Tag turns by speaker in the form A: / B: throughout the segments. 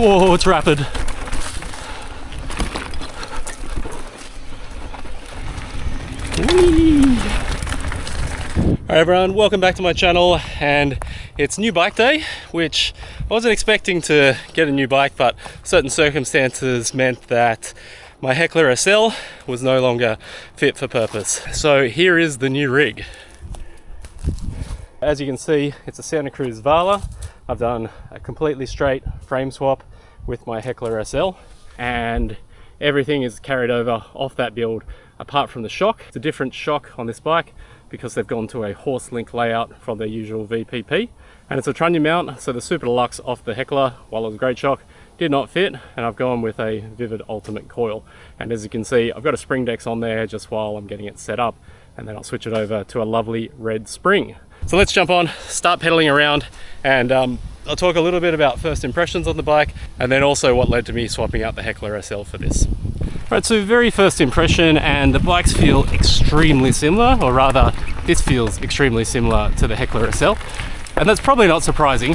A: Whoa, it's rapid. Whee! Alright everyone, welcome back to my channel, and it's new bike day, which I wasn't expecting to get a new bike, but certain circumstances meant that my Heckler SL was no longer fit for purpose. So here is the new rig. As you can see, it's a Santa Cruz Vala. I've done a completely straight frame swap with my Heckler SL, and everything is carried over off that build apart from the shock. It's a different shock on this bike because they've gone to a horse link layout from their usual VPP, and it's a trunnion mount, so the Super Deluxe off the Heckler, while it was a great shock, did not fit, and I've gone with a Vivid Ultimate coil. And as you can see, I've got a spring dex on there just while I'm getting it set up, and then I'll switch it over to a lovely red spring. So let's jump on, start pedaling around, and I'll talk a little bit about first impressions on the bike, and then also what led to me swapping out the Heckler SL for this. Right, so very first impression, and the bikes feel extremely similar, or rather, this feels extremely similar to the Heckler SL, and that's probably not surprising.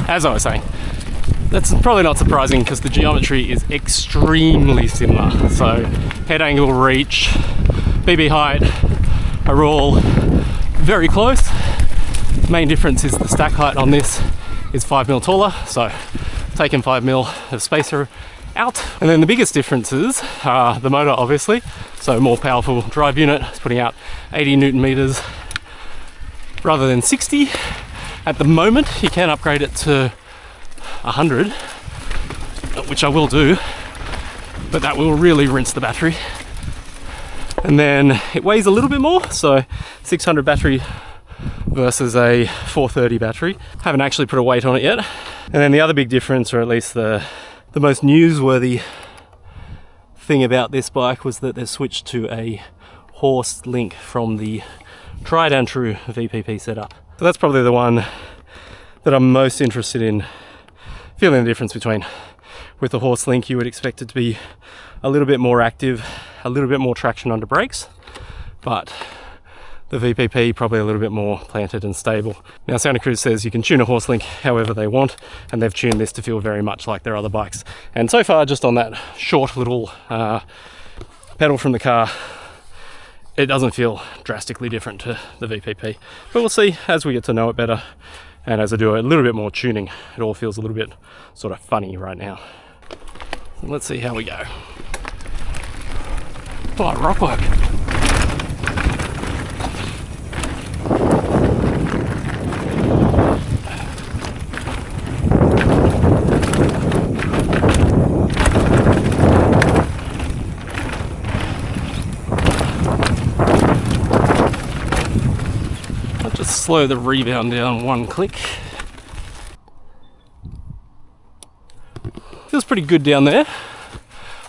A: As I was saying, that's probably not surprising because the geometry is extremely similar. So head angle, reach, BB height are all very close. Main difference is the stack height on this is 5mm taller, so taking 5mm of spacer out. And then the biggest differences are the motor, obviously. So more powerful drive unit, it's putting out 80 Newton meters rather than 60. At the moment, you can upgrade it to 100, which I will do, but that will really rinse the battery. And then it weighs a little bit more, so 600 battery versus a 430 battery. Haven't actually put a weight on it yet. And then the other big difference, or at least the most newsworthy thing about this bike, was that they've switched to a horse link from the tried and true VPP setup. So that's probably the one that I'm most interested in feeling the difference between. With the horse link, you would expect it to be a little bit more active, a little bit more traction under brakes, but the VPP probably a little bit more planted and stable. Now Santa Cruz says you can tune a horse link however they want, and they've tuned this to feel very much like their other bikes. And so far, just on that short little pedal from the car, it doesn't feel drastically different to the VPP. But we'll see as we get to know it better, and as I do a little bit more tuning, it all feels a little bit sort of funny right now. So let's see how we go. Oh, rock work. Slow the rebound down one click. Feels pretty good down there.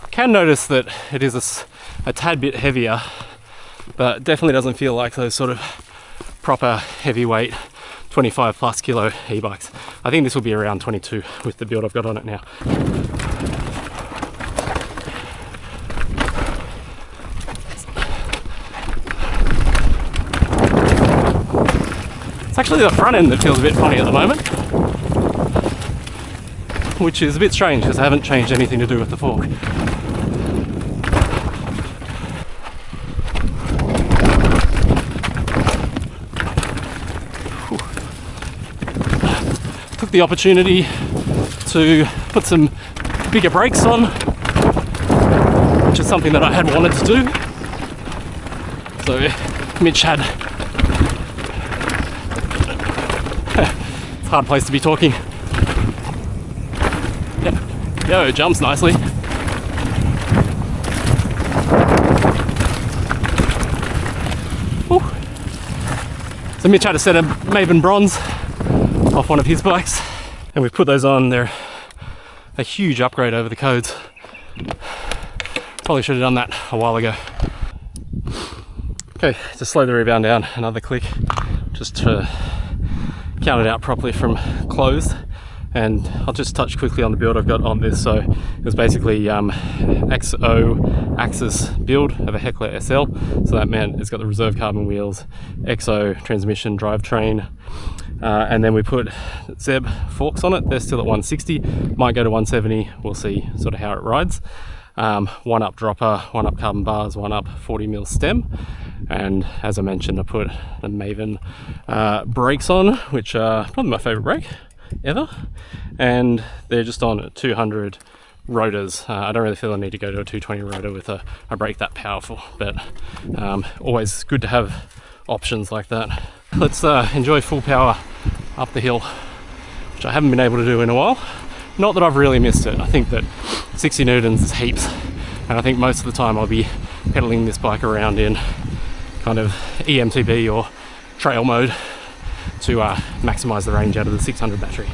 A: I can notice that it is a tad bit heavier, but definitely doesn't feel like those sort of proper heavyweight 25 plus kilo e-bikes. I think this will be around 22 with the build I've got on it now. It's actually the front end that feels a bit funny at the moment, which is a bit strange because I haven't changed anything to do with the fork. Took the opportunity to put some bigger brakes on, which is something that I had wanted to do. So Mitch had hard place to be talking. Yeah. Yo, jumps nicely. Ooh. So Mitch had a set of Maven Bronze off one of his bikes, and we've put those on. They're a huge upgrade over the codes. Probably should have done that a while ago. Okay, to slow the rebound down another click, just to count it out properly from closed, And I'll just touch quickly on the build I've got on this. So it was basically XO axis build of a Heckler SL. So that meant it's got the reserve carbon wheels, XO transmission drivetrain, and then we put Zeb forks on it. They're still at 160, might go to 170. We'll see sort of how it rides. One up dropper, one up carbon bars, one up 40mm stem. And as I mentioned, I put the Maven brakes on, which are probably my favorite brake ever, and they're just on 200 rotors. I don't really feel I need to go to a 220 rotor with a brake that powerful, but always good to have options like that. Let's enjoy full power up the hill, which I haven't been able to do in a while. Not that I've really missed it. I think that 60 newtons is heaps, and I think most of the time I'll be pedaling this bike around in kind of EMTB or trail mode to maximize the range out of the 600 battery.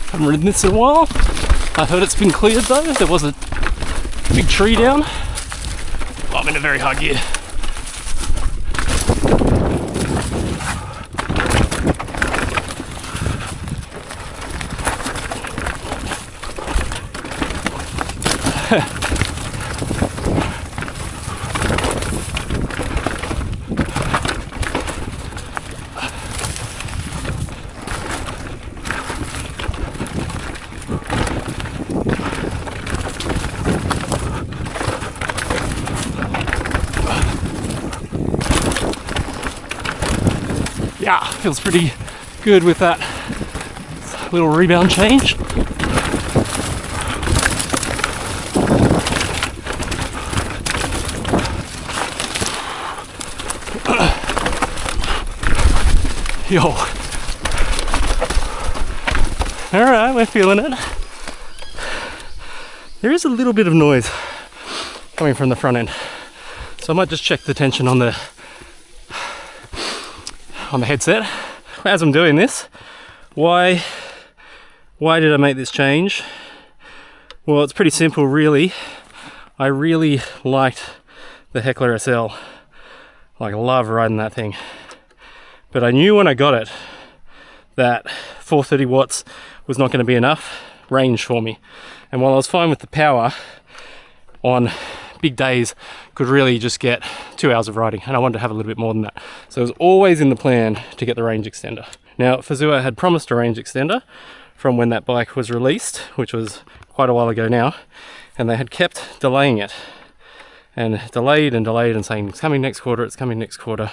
A: Haven't ridden this in a while. I heard it's been cleared though. There was a big tree down. Oh, I'm in a very high gear. Yeah, feels pretty good with that little rebound change. Yo. Alright, we're feeling it. There is a little bit of noise coming from the front end, so I might just check the tension on the headset. As I'm doing this, why did I make this change? Well, it's pretty simple really. I really liked the Heckler SL. Like, I love riding that thing. But I knew when I got it that 430 watts was not going to be enough range for me. And while I was fine with the power, on big days could really just get 2 hours of riding, and I wanted to have a little bit more than that. So it was always in the plan to get the range extender. Now, Fazua had promised a range extender from when that bike was released, which was quite a while ago now, and they had kept delaying it. And delayed and saying, it's coming next quarter, it's coming next quarter,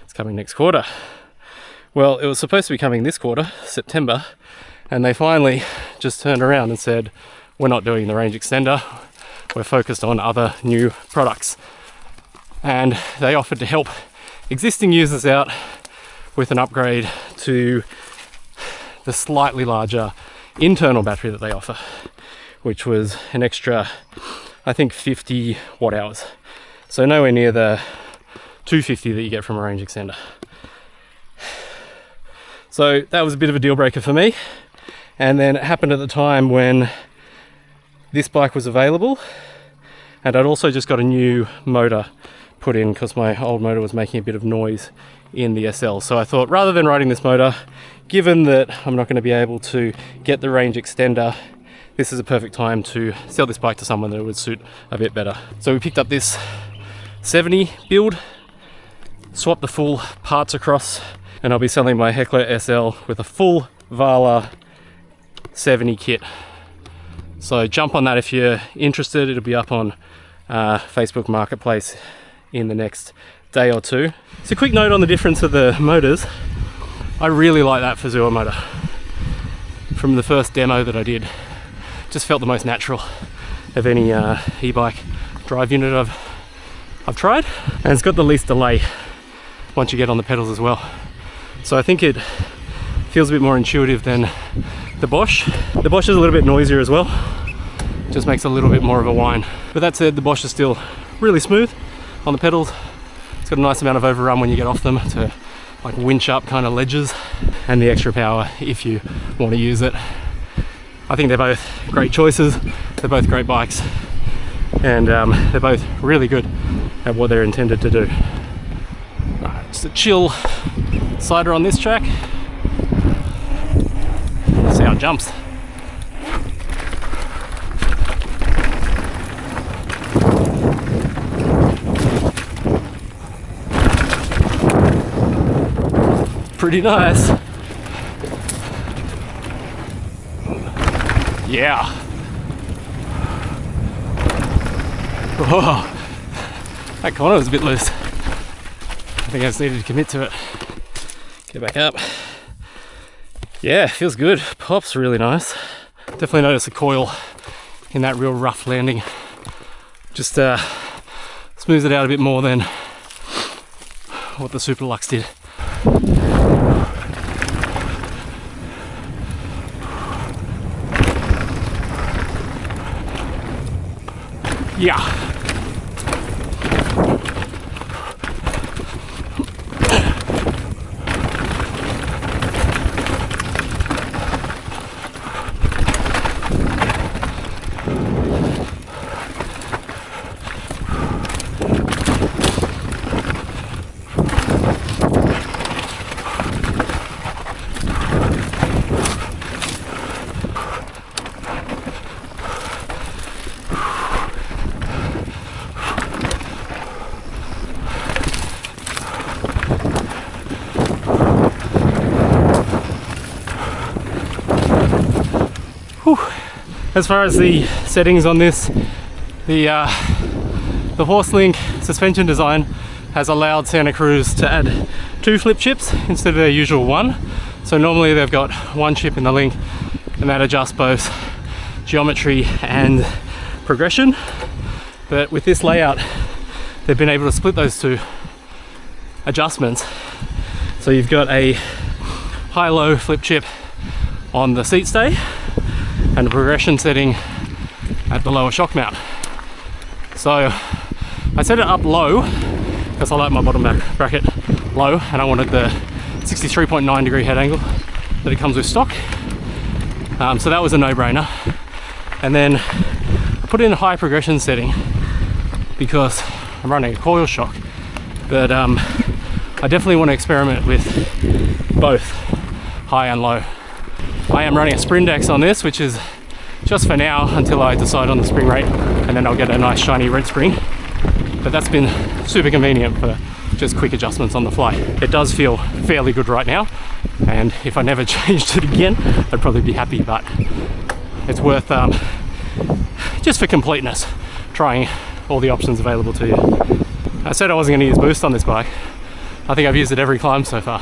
A: it's coming next quarter. Well, it was supposed to be coming this quarter, September, and they finally just turned around and said, we're not doing the range extender, we're focused on other new products. And they offered to help existing users out with an upgrade to the slightly larger internal battery that they offer, which was an extra, I think, 50 watt hours. So nowhere near the 250 that you get from a range extender. So that was a bit of a deal breaker for me. And then it happened at the time when this bike was available, and I'd also just got a new motor put in because my old motor was making a bit of noise in the SL. So I thought, rather than riding this motor, given that I'm not going to be able to get the range extender, this is a perfect time to sell this bike to someone that would suit a bit better. So we picked up this 70 build, swapped the full parts across, and I'll be selling my Heckler SL with a full Vala 70 kit. So jump on that if you're interested. It'll be up on Facebook Marketplace in the next day or two. So a quick note on the difference of the motors. I really like that Fazua motor. From the first demo that I did, just felt the most natural of any e-bike drive unit I've tried, and it's got the least delay once you get on the pedals as well. So I think it feels a bit more intuitive than the Bosch. The Bosch is a little bit noisier as well, just makes a little bit more of a whine. But that said, the Bosch is still really smooth on the pedals. It's got a nice amount of overrun when you get off them to like winch up kind of ledges, and the extra power if you want to use it. I think they're both great choices. They're both great bikes, and they're both really good at what they're intended to do. All right. Just a chill slider on this track. See how it jumps. Pretty nice. Yeah. Whoa. That corner was a bit loose. I think I just needed to commit to it. Get back up. Yeah, feels good. Pop's really nice. Definitely notice the coil in that real rough landing. Just smooths it out a bit more than what the Super Deluxe did. Yeah. As far as the settings on this, the Horselink suspension design has allowed Santa Cruz to add 2 flip chips instead of their usual 1. So normally they've got 1 chip in the link, and that adjusts both geometry and progression. But with this layout, they've been able to split those 2 adjustments. So you've got a high-low flip chip on the seat stay and a progression setting at the lower shock mount. So I set it up low because I like my bottom back bracket low, and I wanted the 63.9 degree head angle that it comes with stock. So that was a no-brainer. And then I put in a high progression setting because I'm running a coil shock, but I definitely want to experiment with both high and low. I am running a Sprindex on this, which is just for now until I decide on the spring rate, and then I'll get a nice shiny red spring. But that's been super convenient for just quick adjustments on the fly. It does feel fairly good right now, and if I never changed it again, I'd probably be happy, but it's worth, just for completeness, trying all the options available to you. I said I wasn't going to use boost on this bike. I think I've used it every climb so far.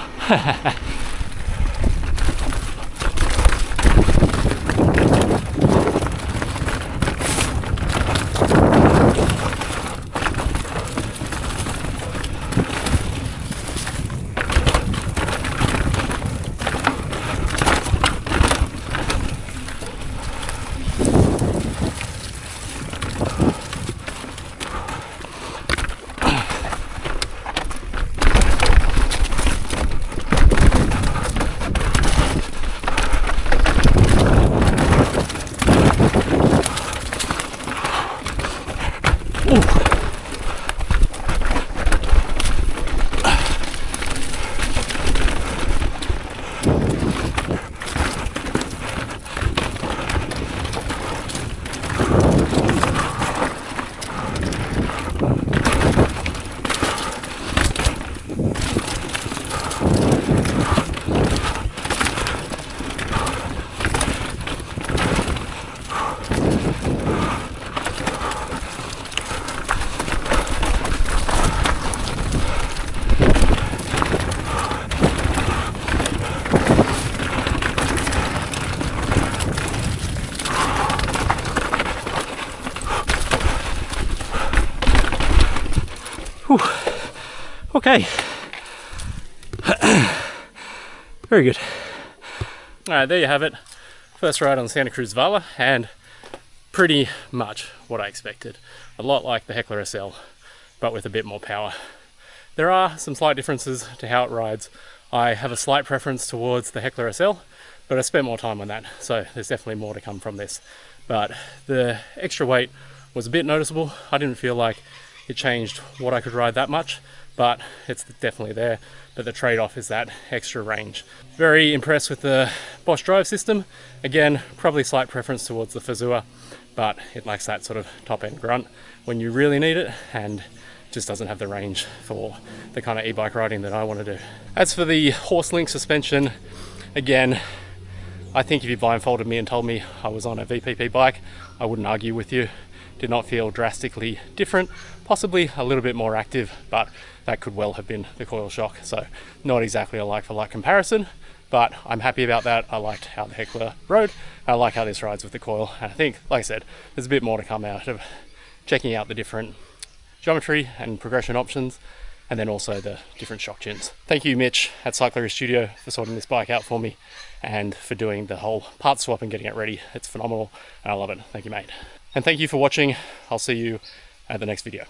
A: Whew. Okay. Very good. Alright, there you have it. First ride on Santa Cruz Vala, and pretty much what I expected. A lot like the Heckler SL, but with a bit more power. There are some slight differences to how it rides. I have a slight preference towards the Heckler SL, but I spent more time on that, so there's definitely more to come from this. But the extra weight was a bit noticeable. I didn't feel like it changed what I could ride that much, but it's definitely there. But the trade-off is that extra range. Very impressed with the Bosch drive system. Again, probably slight preference towards the Fazua, but it lacks that sort of top-end grunt when you really need it, and just doesn't have the range for the kind of e-bike riding that I want to do. As for the horse link suspension, again, I think if you blindfolded me and told me I was on a VPP bike, I wouldn't argue with you. Did not feel drastically different, possibly a little bit more active, but that could well have been the coil shock. So not exactly a like for like comparison, but I'm happy about that. I liked how the Heckler rode. I like how this rides with the coil. And I think, like I said, there's a bit more to come out of checking out the different geometry and progression options, and then also the different shock chins. Thank you, Mitch at Cyclery Studio, for sorting this bike out for me and for doing the whole part swap and getting it ready. It's phenomenal and I love it. Thank you, mate. And thank you for watching. I'll see you at the next video.